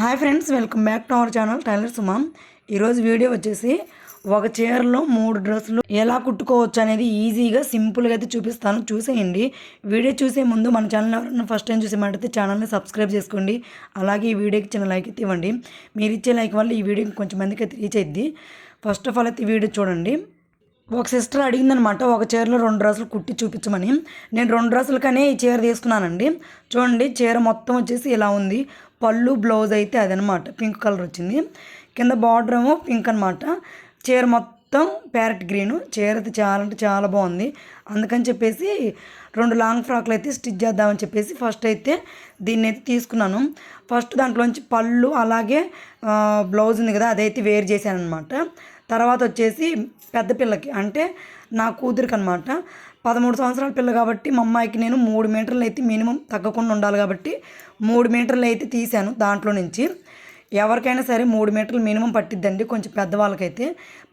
Hi friends, welcome back to our channel tailor Suma. ఈరోజు video వచ్చేసి ఒక చీరలో 3 డ్రెస్సులు ఎలా కుట్టుకోవచ్చు అనేది ఈజీగా సింపుల్గా అయితే చూపిస్తాను. చూసేయండి. వీడియో చూసే ముందు మన ఛానల్ ఎవరైనా ఫస్ట్ టైం చూసేమంటే ఛానల్ని సబ్స్క్రైబ్ చేసుకోండి. అలాగే ఈ వీడియోకి చిన్న లైక్ అయితే ఇవ్వండి. మీరు ఇచ్చే లైక్ వల్ల ఈ వీడియోకి కొంచెం మందికి అయితే రీచ్ అయ్యిద్ది. ఫస్ట్ ఆఫ్ ఆల్ అయితే ఈ వీడియో చూడండి. ఒక సిస్టర్ అడిగిందనమాట ఒక చీరలో 2 డ్రెస్సులు కుట్టి చూపించమని. నేను 2 డ్రెస్సులకనే ఈ చీర తీసుకున్నానండి. చూడండి, చీర మొత్తం వచ్చేసి ఇలా ఉంది. పళ్ళు బ్లౌజ్ అయితే అదనమాట పింక్ కలర్ వచ్చింది. కింద బార్డర్ ఏమో పింక్ అనమాట. చీర మొత్తం ప్యారెట్ గ్రీను. చీర అయితే చాలా అంటే చాలా బాగుంది. అందుకని చెప్పేసి 2 లాంగ్ ఫ్రాక్లు అయితే స్టిచ్ చేద్దామని చెప్పేసి ఫస్ట్ అయితే దీన్ని అయితే తీసుకున్నాను. ఫస్ట్ దాంట్లోంచి పళ్ళు అలాగే బ్లౌజ్ ఉంది కదా, అదైతే వేరు చేశాను అనమాట. తర్వాత వచ్చేసి పెద్ద పిల్లకి అంటే నా కూతురికి అనమాట. 13 సంవత్సరాల పిల్ల కాబట్టి మా అమ్మాయికి నేను 3 మీటర్లు అయితే మినిమం తగ్గకుండా ఉండాలి కాబట్టి 3 మీటర్లు అయితే తీశాను. దాంట్లో నుంచి ఎవరికైనా సరే 3 మీటర్లు మినిమం పట్టిద్దండి. కొంచెం పెద్దవాళ్ళకైతే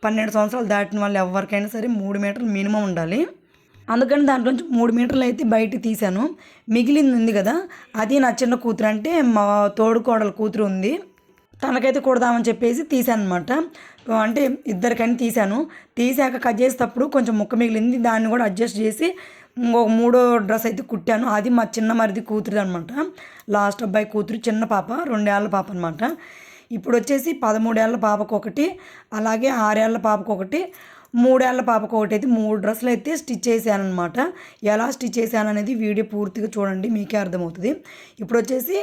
12 సంవత్సరాలు దాటిన వాళ్ళు ఎవరికైనా సరే 3 మీటర్లు మినిమం ఉండాలి. అందుకని దాంట్లో నుంచి 3 మీటర్లు అయితే బయట తీశాను. మిగిలింది ఉంది కదా, అది నా చిన్న కూతురు అంటే మా తోడుకోడల కూతురు ఉంది, తనకైతే కుడదామని చెప్పేసి తీసాను అనమాట. అంటే ఇద్దరికని తీసాను. తీసాక కట్ చేసేటప్పుడు కొంచెం ముక్క మిగిలింది, దాన్ని కూడా అడ్జస్ట్ చేసి ఇంకొక 3వ డ్రెస్ అయితే కుట్టాను. అది మా చిన్న మరిది కూతురు అనమాట. లాస్ట్ అబ్బాయి కూతురు, చిన్న పాప, 2 ఏళ్ళ పాప అనమాట. ఇప్పుడు వచ్చేసి 13 ఏళ్ళ పాపకు ఒకటి, అలాగే 6 ఏళ్ళ పాపకు ఒకటి, 3 ఏళ్ళ పాపకు ఒకటి అయితే 3 డ్రెస్సులు అయితే స్టిచ్ చేశాను అనమాట. ఎలా స్టిచ్ చేశాను అనేది వీడియో పూర్తిగా చూడండి, మీకే అర్థమవుతుంది. ఇప్పుడు వచ్చేసి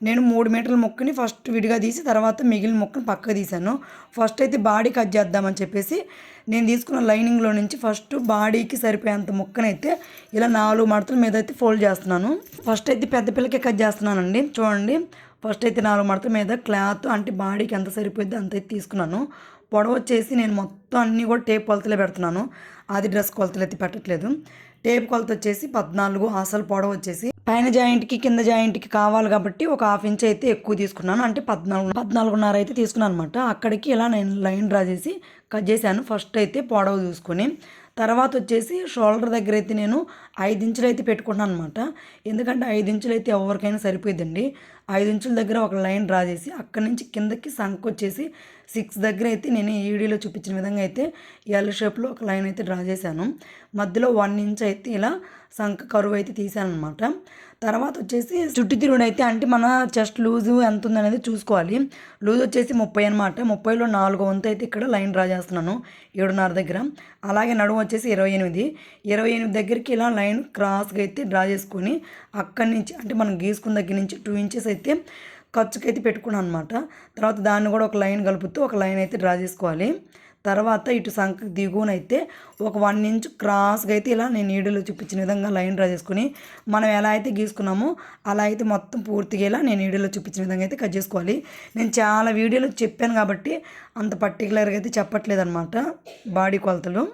నేను 3 మీటర్ల ముక్కని ఫస్ట్ విడిగా తీసి తర్వాత మిగిలిన ముక్కని పక్కకు తీశాను. ఫస్ట్ అయితే బాడీ కట్ చేద్దామని చెప్పేసి నేను తీసుకున్న లైనింగ్లో నుంచి ఫస్ట్ బాడీకి సరిపోయేంత ముక్కనైతే ఇలా 4 మడతల మీద అయితే ఫోల్డ్ చేస్తున్నాను. ఫస్ట్ అయితే పెద్ద పిల్లకే కట్ చేస్తున్నానండి. చూడండి, ఫస్ట్ అయితే 4 మడతల మీద క్లాత్ అంటే బాడీకి ఎంత సరిపోద్ది అంత అయితే తీసుకున్నాను. పొడవు వచ్చేసి నేను మొత్తం అన్నీ కూడా టేప్ కొలతలే పెడుతున్నాను. అది డ్రెస్ కొలతలు అయితే పెట్టట్లేదు. టేప్ కొలత వచ్చేసి 14, అసలు పొడవు వచ్చేసి పైన జాయింట్కి కింద జాయింట్కి కావాలి కాబట్టి ఒక 1/2 ఇంచ్ అయితే ఎక్కువ తీసుకున్నాను. అంటే 14.5 అయితే తీసుకున్నాను అనమాట. అక్కడికి ఇలా నేను లైన్ డ్రా చేసి కట్ చేశాను. ఫస్ట్ అయితే పొడవు చూసుకొని తర్వాత వచ్చేసి షోల్డర్ దగ్గర అయితే నేను 5 ఇంచులు అయితే పెట్టుకుంటున్నాను అనమాట. ఎందుకంటే 5 ఇంచులు అయితే ఎవరికైనా సరిపోయిందండి. 5 ఇంచుల దగ్గర ఒక లైన్ డ్రా చేసి అక్కడి నుంచి కిందకి సంక్ వచ్చేసి 6 దగ్గర అయితే నేను ఈ వీడియోలో చూపించిన విధంగా అయితే ఎల్ షేప్లో ఒక లైన్ అయితే డ్రా చేశాను. మధ్యలో 1 ఇంచ్ అయితే ఇలా సంక కరువు అయితే తీసాను అనమాట. తర్వాత వచ్చేసి చుట్టు తిరుగుడు అయితే అంటే మన చెస్ట్ లూజు ఎంత ఉందనేది చూసుకోవాలి. లూజ్ వచ్చేసి 30 అనమాట. 30లో 4వ వంతు అయితే ఇక్కడ లైన్ డ్రా చేస్తున్నాను 7.5 దగ్గర. అలాగే నడుము వచ్చేసి 28 దగ్గరికి ఇలా లైన్ క్రాస్గా అయితే డ్రా చేసుకొని అక్కడి నుంచి అంటే మనం గీసుకున్న దగ్గర నుంచి 2 ఇంచెస్ అయితే ఖర్చుకైతే పెట్టుకున్నాను అనమాట. తర్వాత దాన్ని కూడా ఒక లైన్ కలుపుతూ ఒక లైన్ అయితే డ్రా చేసుకోవాలి. తర్వాత ఇటు సంఖ దిగువనైతే ఒక 1 ఇంచ్ క్రాస్గా అయితే ఇలా నేను వీడియోలో చూపించిన విధంగా లైన్ డ్రా చేసుకుని మనం ఎలా అయితే గీసుకున్నామో అలా అయితే మొత్తం పూర్తిగా ఇలా నేను వీడియోలో చూపించిన విధంగా అయితే కట్ చేసుకోవాలి. నేను చాలా వీడియోలో చెప్పాను కాబట్టి అంత పర్టికులర్గా అయితే చెప్పట్లేదు అనమాట బాడీ కొలతలు.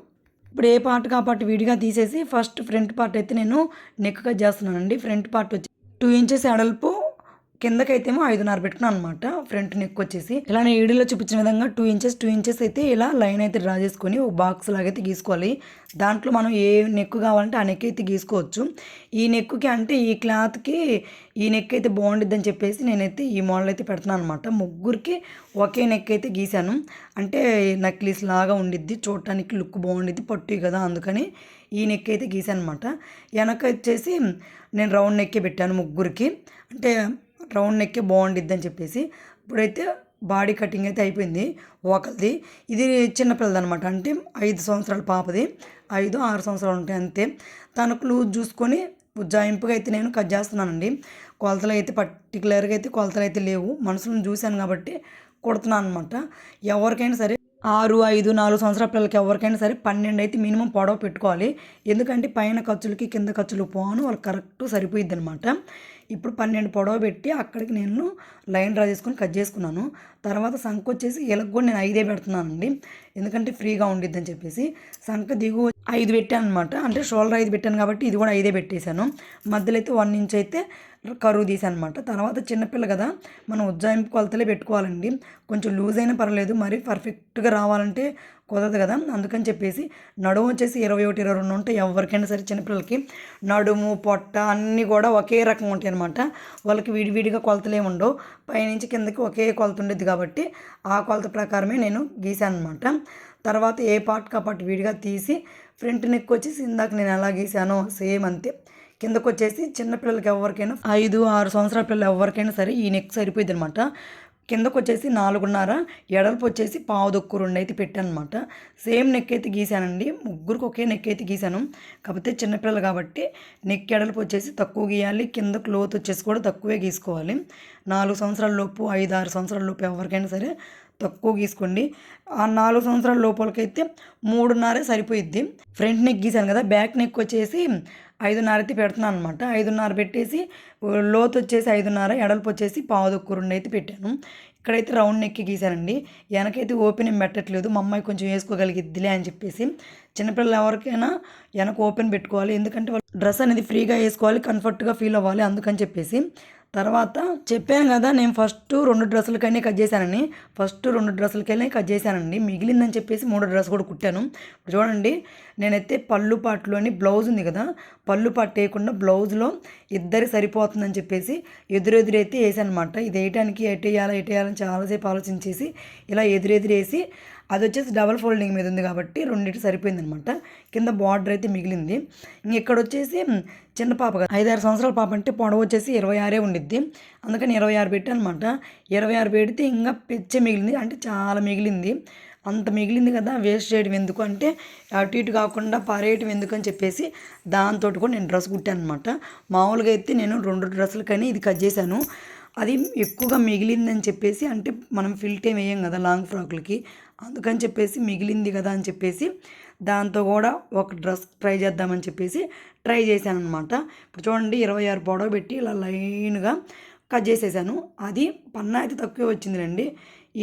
ఇప్పుడు ఏ పార్ట్ కా పార్ట్ విడిగా తీసేసి ఫస్ట్ ఫ్రంట్ పార్ట్ అయితే నేను నెక్ కట్ చేస్తున్నానండి. ఫ్రంట్ పార్ట్ వచ్చి 2 ఇంచెస్ ఎడల్పు, కిందకైతేమో 5.5 పెట్టుకున్నాను అనమాట. ఫ్రంట్ నెక్ వచ్చేసి ఇలా నేను వీడియోలో చూపించిన విధంగా 2 ఇంచెస్ అయితే ఇలా లైన్ అయితే డ్రా చేసుకొని ఒక బాక్స్ లాగైతే గీసుకోవాలి. దాంట్లో మనం ఏ నెక్ కావాలంటే ఆ నెక్ అయితే గీసుకోవచ్చు. ఈ నెక్కి అంటే ఈ క్లాత్కి ఈ నెక్ అయితే బాగుండిద్దని చెప్పేసి నేనైతే ఈ మోడల్ అయితే పెడుతున్నాను అనమాట. ముగ్గురికి ఒకే నెక్ అయితే గీశాను. అంటే నెక్లెస్ లాగా ఉండిద్ది, చూడటానికి లుక్ బాగుండిద్ది, పట్టు కదా, అందుకని ఈ నెక్ అయితే గీశాను అనమాట. వెనక వచ్చేసి నేను రౌండ్ నెక్కే పెట్టాను ముగ్గురికి. అంటే రౌండ్ నెక్కే బాగుండిద్ది అని చెప్పేసి. ఇప్పుడైతే బాడీ కటింగ్ అయితే అయిపోయింది ఒకరిది. ఇది చిన్నపిల్లది అనమాట. అంటే 5 సంవత్సరాల పాపది, 5, 6 సంవత్సరాలు ఉంటాయి అంతే. తనకు లూజ్ చూసుకొని ఉజ్జాయింపుగా అయితే నేను కట్ చేస్తున్నానండి. కొలతలు అయితే పర్టికులర్గా అయితే కొలతలు అయితే లేవు, మనసులను చూశాను కాబట్టి కుడుతున్నాను అనమాట. ఎవరికైనా సరే 6, 5, 4 సంవత్సరాల పిల్లలకి ఎవరికైనా సరే 12 అయితే మినిమం పొడవు పెట్టుకోవాలి. ఎందుకంటే పైన ఖర్చులకి కింద ఖర్చులు పోను వాళ్ళు కరెక్ట్ సరిపోయిద్ది అనమాట. ఇప్పుడు 12 పొడవు పెట్టి అక్కడికి నేను లైన్ డ్రా చేసుకొని కట్ చేసుకున్నాను. తర్వాత సంఖ వచ్చేసి వీళ్ళకి కూడా నేను 5 పెడుతున్నానండి, ఎందుకంటే ఫ్రీగా ఉండిద్దని చెప్పేసి. సంఖ దిగువ 5 పెట్టాను అనమాట. అంటే షోల్డర్ 5 పెట్టాను కాబట్టి ఇది కూడా 5 పెట్టేశాను. మధ్యలో అయితే 1 ఇంచ్ అయితే కరువు తీసాను అనమాట. తర్వాత చిన్నపిల్ల కదా, మనం ఉజ్జాయింపు కొలతలే పెట్టుకోవాలండి. కొంచెం లూజ్ అయినా పర్లేదు, మరి పర్ఫెక్ట్గా రావాలంటే కుదరదు కదా, అందుకని చెప్పేసి నడుము వచ్చేసి 21, 22 ఉంటాయి ఎవరికైనా సరే. చిన్నపిల్లలకి నడుము పొట్ట అన్నీ కూడా ఒకే రకంగా ఉంటాయి అనమాట. వాళ్ళకి విడివిడిగా కొలతలు ఏమి ఉండవు, పైనుంచి కిందకి ఒకే కొలత ఉండేది కాబట్టి ఆ కొలత ప్రకారమే నేను గీసాను అనమాట. తర్వాత ఏ పార్ట్కి ఆ పార్ట్ విడిగా తీసి ఫ్రంట్ నెక్ వచ్చేసి ఇందాక నేను ఎలా గీసానో సేమ్ అంతే. కిందకు వచ్చేసి చిన్నపిల్లలకి ఎవరికైనా 5, 6 సంవత్సరాల పిల్లలు ఎవరికైనా సరే ఈ నెక్ సరిపోయింది అనమాట. కిందకు వచ్చేసి 4.5, ఎడల్పు వచ్చేసి పావుదొక్కు 2 అయితే పెట్టాను అనమాట. సేమ్ నెక్ అయితే గీసానండి, ముగ్గురికి ఒకే నెక్ అయితే గీసాను. కాకపోతే చిన్నపిల్లలు కాబట్టి నెక్ ఎడల్పు వచ్చేసి తక్కువ గీయాలి, కిందకు లోతు వచ్చేసి కూడా తక్కువే గీసుకోవాలి. 4 సంవత్సరాల లోపు 5, 6 సంవత్సరాల లోపు ఎవరికైనా సరే తక్కువ గీసుకోండి. ఆ 4 సంవత్సరాల లోపలికైతే 3.5 సరిపోయిద్ది. ఫ్రంట్ నెక్ గీసాను కదా, బ్యాక్ నెక్ వచ్చేసి 5.5 అయితే పెడుతున్నాను అనమాట. 5.5 పెట్టేసి లోతు వచ్చేసి 5.5, ఎడల్పు వచ్చేసి పావుదొక్కు 2 అయితే పెట్టాను. ఇక్కడైతే రౌండ్ నెక్కి గీసానండి. వెనకైతే ఓపెన్ ఏం పెట్టట్లేదు, మా అమ్మాయి కొంచెం వేసుకోగలిగిద్దిలే అని చెప్పేసి. చిన్నపిల్లలు ఎవరికైనా వెనక ఓపెన్ పెట్టుకోవాలి, ఎందుకంటే వాళ్ళు డ్రెస్ అనేది ఫ్రీగా వేసుకోవాలి, కంఫర్ట్గా ఫీల్ అవ్వాలి, అందుకని చెప్పేసి. తర్వాత చెప్పాను కదా నేను ఫస్ట్ 2 డ్రెస్సులకైనా కట్ చేశానని. ఫస్ట్ 2 డ్రెస్సులకైనా కట్ చేశానండి, మిగిలిందని చెప్పేసి 3 డ్రెస్ కూడా కుట్టాను. చూడండి, నేనైతే పళ్ళు పాటలోని బ్లౌజ్ ఉంది కదా, పళ్ళు పాట వేయకుండా బ్లౌజ్లో ఇద్దరి సరిపోతుందని చెప్పేసి ఎదురెదురైతే వేసాను అనమాట. ఇది వేయడానికి ఎటేయాలని చాలాసేపు ఆలోచించేసి ఇలా ఎదురెదురేసి, అది వచ్చేసి డబల్ ఫోల్డింగ్ మీద ఉంది కాబట్టి రెండింటి సరిపోయింది అనమాట. కింద బార్డర్ అయితే మిగిలింది. ఇక్కడ వచ్చేసి చిన్న పాప కదా, 5, 6 సంవత్సరాల పాప అంటే పొడవు వచ్చేసి 26 ఉండిద్ది, అందుకని 26 పెట్టాను అనమాట. 26 పెడితే ఇంకా పెచ్చే మిగిలింది, అంటే చాలా మిగిలింది. అంత మిగిలింది కదా, వేస్ట్ చేయడం ఎందుకు అంటే అటు ఇటు కాకుండా పారేయటం ఎందుకు అని చెప్పేసి దాంతో కూడా నేను డ్రెస్ కుట్టాను అనమాట. మామూలుగా అయితే నేను 2 డ్రెస్సులకని ఇది కట్ చేశాను. అది ఎక్కువగా మిగిలిందని చెప్పేసి, అంటే మనం ఫిల్ట్ ఏం వేయం కదా లాంగ్ ఫ్రాక్లకి, అందుకని చెప్పేసి మిగిలింది కదా అని చెప్పేసి దాంతో కూడా ఒక డ్రెస్ ట్రై చేద్దామని చెప్పేసి ట్రై చేశాను అనమాట. ఇప్పుడు చూడండి, 26 పొడవు పెట్టి ఇలా లైన్గా కట్ చేసేసాను. అది పన్నా అయితే తక్కువే వచ్చిందిలేండి.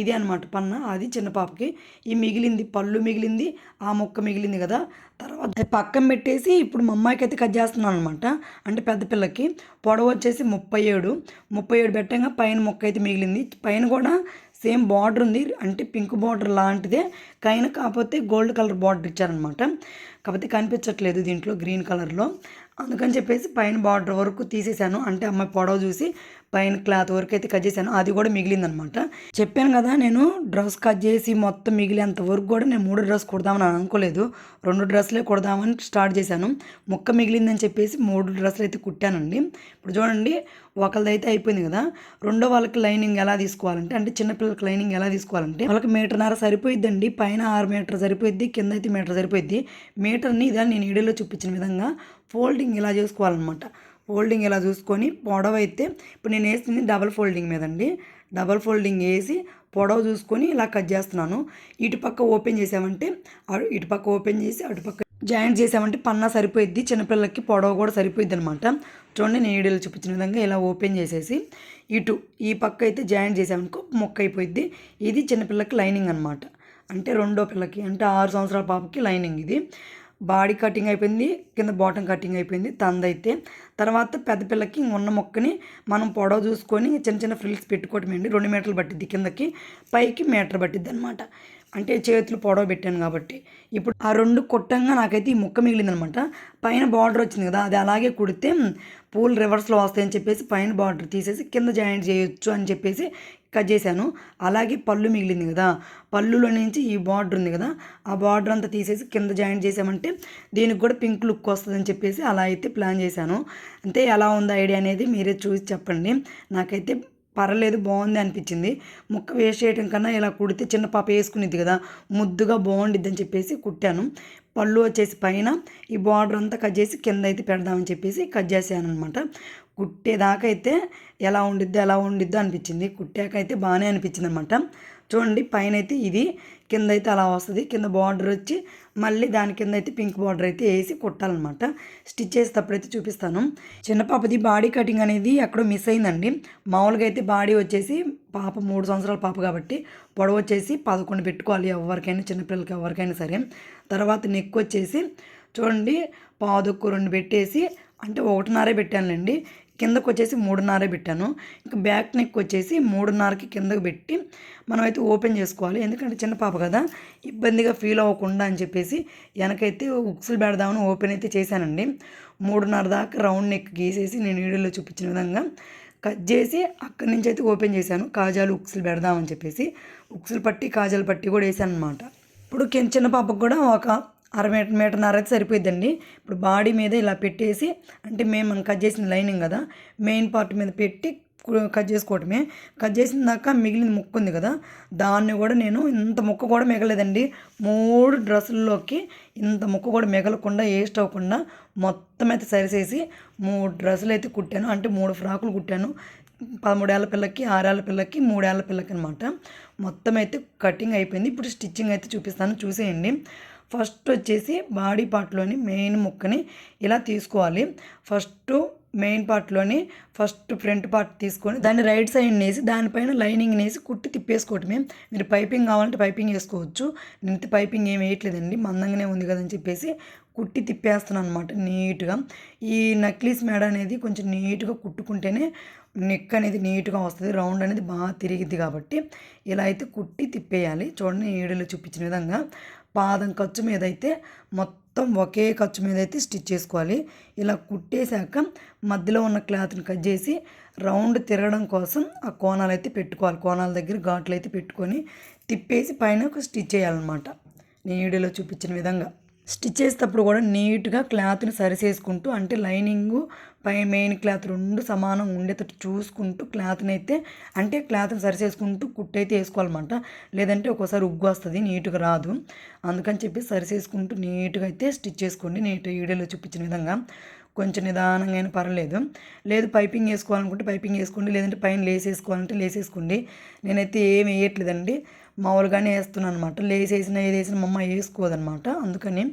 ఇది అనమాట పన్నా, అది చిన్న పాపకి. ఈ మిగిలింది పళ్ళు మిగిలింది, ఆ ముక్క మిగిలింది కదా, తర్వాత పక్కన పెట్టేసి ఇప్పుడు మా అమ్మాయికి అయితే కట్ చేస్తున్నాను అనమాట. అంటే పెద్ద పిల్లకి పొడవు వచ్చేసి 37 పెట్టంగా పైన ముక్క అయితే మిగిలింది. పైన కూడా సేమ్ బార్డర్ ఉంది, అంటే పింక్ బార్డర్ లాంటిదే కైనా, కాకపోతే గోల్డ్ కలర్ బార్డర్ ఇచ్చారనమాట. కాకపోతే కనిపించట్లేదు దీంట్లో గ్రీన్ కలర్లో, అందుకని చెప్పేసి పైన బార్డర్ వరకు తీసేసాను. అంటే అమ్మాయి పొడవు చూసి పైన క్లాత్ వరకు అయితే కట్ చేశాను, అది కూడా మిగిలిందనమాట. చెప్పాను కదా, నేను డ్రెస్ కట్ చేసి మొత్తం మిగిలేంత వరకు కూడా నేను 3 డ్రెస్ కుడదామని అనుకోలేదు, 2 డ్రెస్లే కుడదామని స్టార్ట్ చేశాను. ముక్క మిగిలిందని చెప్పేసి 3 డ్రెస్సులు అయితే కుట్టానండి. ఇప్పుడు చూడండి, ఒకరిదైతే అయిపోయింది కదా, రెండో వాళ్ళకి లైనింగ్ ఎలా తీసుకోవాలంటే, అంటే చిన్నపిల్లలకి లైనింగ్ ఎలా తీసుకోవాలంటే వాళ్ళకి 1.5 మీటర్ సరిపోయిద్దండి. పైన 6 మీటర్ సరిపోయిద్ది, కింద అయితే 1 మీటర్ సరిపోయిద్ది. మీటర్ని ఇదా నేను వీడియోలో చూపించిన విధంగా ఫోల్డింగ్ ఇలా చేసుకోవాలన్నమాట. ఫోల్డింగ్ ఇలా చూసుకొని పొడవు అయితే ఇప్పుడు నేను వేసింది డబల్ ఫోల్డింగ్ మీదండి. డబల్ ఫోల్డింగ్ వేసి పొడవు చూసుకొని ఇలా కట్ చేస్తున్నాను. ఇటుపక్క ఓపెన్ చేసామంటే ఇటుపక్క ఓపెన్ చేసి అటుపక్క జాయింట్ చేసామంటే పన్నా సరిపోయిద్ది, చిన్నపిల్లలకి పొడవు కూడా సరిపోయిద్ది అనమాట. చూడండి, నేను వీడియోలో చూపించిన విధంగా ఇలా ఓపెన్ చేసేసి ఈ పక్క అయితే జాయింట్ చేసామనుకో మొక్క అయిపోయిద్ది. ఇది చిన్నపిల్లకి లైనింగ్ అనమాట, అంటే రెండో పిల్లకి, అంటే 6 సంవత్సరాల పాపకి లైనింగ్. ఇది బాడీ కటింగ్ అయిపోయింది, కింద బాటమ్ కటింగ్ అయిపోయింది తందైతే. తర్వాత పెద్ద పిల్లకి ఉన్న మొక్కని మనం పొడవు చూసుకొని చిన్న చిన్న ఫ్రిల్స్ పెట్టుకోవటమేండి. 2 మీటర్లు పట్టిద్ది కిందకి, పైకి 1 మీటర్ పట్టిద్ది అనమాట. అంటే చేతులు పొడవు పెట్టాను కాబట్టి. ఇప్పుడు ఆ 2 కొట్టంగా నాకైతే ఈ ముక్క మిగిలిందనమాట. పైన బార్డర్ వచ్చింది కదా, అది అలాగే కుడితే పూలు రివర్స్లో వస్తాయని చెప్పేసి పైన బార్డర్ తీసేసి కింద జాయింట్ చేయొచ్చు అని చెప్పేసి కట్ చేశాను. అలాగే పళ్ళు మిగిలింది కదా, పళ్ళులో నుంచి ఈ బార్డర్ ఉంది కదా, ఆ బార్డర్ అంతా తీసేసి కింద జాయింట్ చేసామంటే దీనికి కూడా పింక్ లుక్ వస్తుందని చెప్పేసి అలా అయితే ప్లాన్ చేశాను. అంతే, ఎలా ఉంది ఐడియా అనేది మీరే చూసి చెప్పండి. నాకైతే పర్లేదు, బాగుంది అనిపించింది. ముక్క వేస్ట్ చేయడం కన్నా ఇలా కుడితే చిన్న పాప వేసుకునేది కదా, ముద్దుగా బాగుండిద్ది అని చెప్పేసి కుట్టాను. పళ్ళు వచ్చేసి పైన ఈ బార్డర్ అంతా కట్ చేసి కింద అయితే పెడదామని చెప్పేసి కట్ చేసాను అనమాట. కుట్టేదాకా అయితే ఎలా ఉండిద్దో అనిపించింది, కుట్టాక అయితే బాగానే అనిపించింది అనమాట. చూడండి, పైన అయితే ఇది, కింద అయితే అలా వస్తుంది. కింద బార్డర్ వచ్చి మళ్ళీ దాని కింద అయితే పింక్ బార్డర్ అయితే వేసి కుట్టాలన్నమాట. స్టిచ్ చేసేటప్పుడు అయితే చూపిస్తాను. చిన్న పాపది బాడీ కటింగ్ అనేది ఎక్కడో మిస్ అయిందండి. మామూలుగా అయితే బాడీ వచ్చేసి పాప 3 సంవత్సరాల పాప కాబట్టి పొడవు వచ్చేసి 11 పెట్టుకోవాలి ఎవరికైనా, చిన్నపిల్లలకి ఎవరికైనా సరే. తర్వాత నెక్ వచ్చేసి చూడండి, పావుదొక్కు 2 పెట్టేసి, అంటే 1.5 పెట్టానులేండి. కిందకు వచ్చేసి 3.5 పెట్టాను. ఇంకా బ్యాక్ నెక్ వచ్చేసి 3.5కి కిందకు పెట్టి మనమైతే ఓపెన్ చేసుకోవాలి. ఎందుకంటే చిన్న పాప కదా, ఇబ్బందిగా ఫీల్ అవ్వకుండా అని చెప్పేసి వెనకైతే ఉక్సులు పెడదామని ఓపెన్ అయితే చేశానండి. 3.5 దాకా రౌండ్ నెక్ గీసేసి నేను వీడియోలో చూపించిన విధంగా కట్ చేసి అక్కడి నుంచి అయితే ఓపెన్ చేశాను. కాజాలు ఉక్సులు పెడదామని చెప్పేసి ఉక్సులు పట్టి కాజాలు పట్టి కూడా వేసాను అనమాట. ఇప్పుడు చిన్న పాపకు కూడా ఒక మీటర్న్నర అయితే సరిపోయిద్దండి. ఇప్పుడు బాడీ మీద ఇలా పెట్టేసి, అంటే మనం కట్ చేసిన లైనింగ్ కదా, మెయిన్ పార్ట్ మీద పెట్టి కట్ చేసుకోవటమే. కట్ చేసిన దాకా మిగిలిన ముక్క ఉంది కదా, దాన్ని కూడా నేను ఇంత ముక్క కూడా మిగలేదండి. 3 డ్రెస్సుల్లోకి ఇంత ముక్క కూడా మిగలకుండా వేస్ట్ అవ్వకుండా మొత్తం అయితే సరిచేసి 3 డ్రెస్సులు అయితే కుట్టాను. అంటే 3 ఫ్రాకులు కుట్టాను. 13 ఏళ్ళ పిల్లకి, 6 ఏళ్ళ పిల్లకి, 3 ఏళ్ళ పిల్లకి అనమాట. మొత్తం అయితే కటింగ్ అయిపోయింది. ఇప్పుడు స్టిచ్చింగ్ అయితే చూపిస్తాను, చూసేయండి. ఫస్ట్ వచ్చేసి బాడీ పార్ట్లోని మెయిన్ ముక్కని ఇలా తీసుకోవాలి. మెయిన్ పార్ట్లోని ఫ్రంట్ పార్ట్ తీసుకొని దాన్ని రైట్ సైడ్ వేసి దానిపైన లైనింగ్ వేసి కుట్టి తిప్పేసుకోవటమే. మీరు పైపింగ్ కావాలంటే పైపింగ్ వేసుకోవచ్చు. నేను పైపింగ్ ఏం వేయట్లేదండి, మందంగానే ఉంది కదని చెప్పేసి కుట్టి తిప్పేస్తున్నాను అనమాట నీట్గా. ఈ నక్లీస్ మేడ అనేది కొంచెం నీట్గా కుట్టుకుంటేనే నెక్ అనేది నీట్గా వస్తుంది, రౌండ్ అనేది బాగా తిరిగిద్ది. కాబట్టి ఇలా అయితే కుట్టి తిప్పేయాలి. చూడండి వీడియోలో చూపించిన విధంగా పాదం ఖర్చు మీద అయితే మొత్తం ఒకే ఖర్చు మీద అయితే స్టిచ్ చేసుకోవాలి. ఇలా కుట్టేశాక మధ్యలో ఉన్న క్లాత్ని కట్ చేసి రౌండ్ తిరగడం కోసం ఆ కోణాలు అయితే పెట్టుకోవాలి. కోణాల దగ్గర ఘాట్లు అయితే పెట్టుకొని తిప్పేసి పైన ఒక స్టిచ్ చేయాలన్నమాట. నేను వీడియోలో చూపించిన విధంగా స్టిచ్ చేసేటప్పుడు కూడా నీట్గా క్లాత్ని సరిచేసుకుంటూ, అంటే లైనింగు మెయిన్ క్లాత్ 2 సమానం ఉండేటట్టు చూసుకుంటూ క్లాత్ని సరిచేసుకుంటూ కుట్టు అయితే వేసుకోవాలన్నమాట. లేదంటే ఒక్కోసారి ఉగ్గు వస్తుంది, నీట్గా రాదు. అందుకని చెప్పి సరిచేసుకుంటూ నీట్గా అయితే స్టిచ్ చేసుకోండి. వీడియోలో చూపించిన విధంగా కొంచెం నిదానంగా అయినా పర్లేదు. లేదు పైపింగ్ వేసుకోవాలనుకుంటే పైపింగ్ వేసుకోండి, లేదంటే పైన లేస్ వేసుకోవాలంటే లేస్ వేసుకోండి. నేనైతే ఏం వేయట్లేదండి, మామూలుగానే వేస్తున్నాను అనమాట. లేస్ వేసినా ఏది వేసినా మా అమ్మ వేసుకోదనమాట. అందుకని